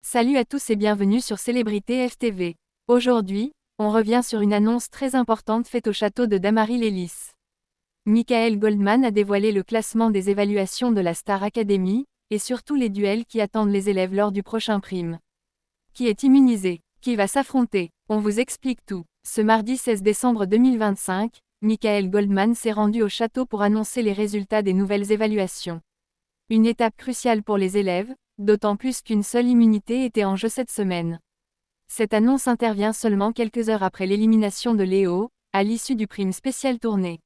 Salut à tous et bienvenue sur Célébrité FTV. Aujourd'hui, on revient sur une annonce très importante faite au château de Damary-les-Lys. Michael Goldman a dévoilé le classement des évaluations de la Star Academy, et surtout les duels qui attendent les élèves lors du prochain prime. Qui est immunisé? Qui va s'affronter? On vous explique tout. Ce mardi 16 décembre 2025, Michael Goldman s'est rendu au château pour annoncer les résultats des nouvelles évaluations. Une étape cruciale pour les élèves, d'autant plus qu'une seule immunité était en jeu cette semaine. Cette annonce intervient seulement quelques heures après l'élimination de Léo, à l'issue du prime spécial tournée.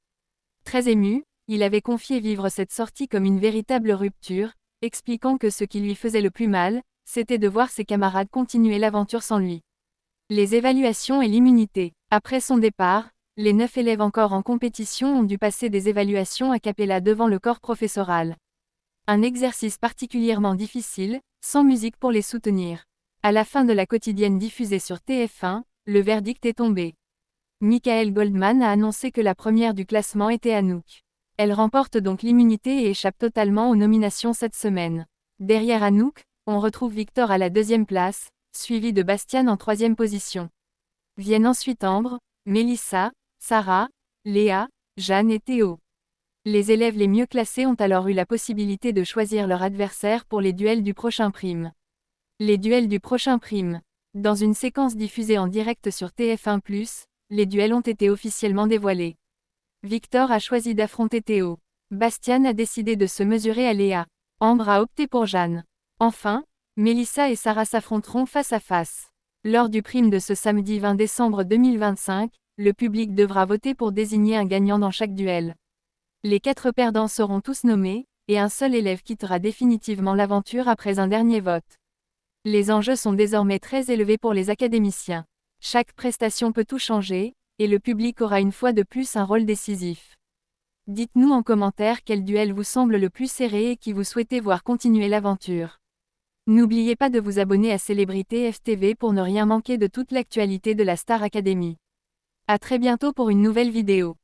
Très ému, il avait confié vivre cette sortie comme une véritable rupture, expliquant que ce qui lui faisait le plus mal, c'était de voir ses camarades continuer l'aventure sans lui. Les évaluations et l'immunité. Après son départ, les 9 élèves encore en compétition ont dû passer des évaluations a cappella devant le corps professoral. Un exercice particulièrement difficile, sans musique pour les soutenir. À la fin de la quotidienne diffusée sur TF1, le verdict est tombé. Michael Goldman a annoncé que la première du classement était Anouk. Elle remporte donc l'immunité et échappe totalement aux nominations cette semaine. Derrière Anouk, on retrouve Victor à la deuxième place, suivi de Bastien en troisième position. Viennent ensuite Ambre, Mélissa, Sarah, Léa, Jeanne et Théo. Les élèves les mieux classés ont alors eu la possibilité de choisir leur adversaire pour les duels du prochain prime. Les duels du prochain prime. Dans une séquence diffusée en direct sur TF1+, les duels ont été officiellement dévoilés. Victor a choisi d'affronter Théo. Bastien a décidé de se mesurer à Léa. Ambre a opté pour Jeanne. Enfin, Mélissa et Sarah s'affronteront face à face. Lors du prime de ce samedi 20 décembre 2025, le public devra voter pour désigner un gagnant dans chaque duel. Les 4 perdants seront tous nommés, et un seul élève quittera définitivement l'aventure après un dernier vote. Les enjeux sont désormais très élevés pour les académiciens. Chaque prestation peut tout changer, et le public aura une fois de plus un rôle décisif. Dites-nous en commentaire quel duel vous semble le plus serré et qui vous souhaitez voir continuer l'aventure. N'oubliez pas de vous abonner à Célébrité FTV pour ne rien manquer de toute l'actualité de la Star Academy. À très bientôt pour une nouvelle vidéo.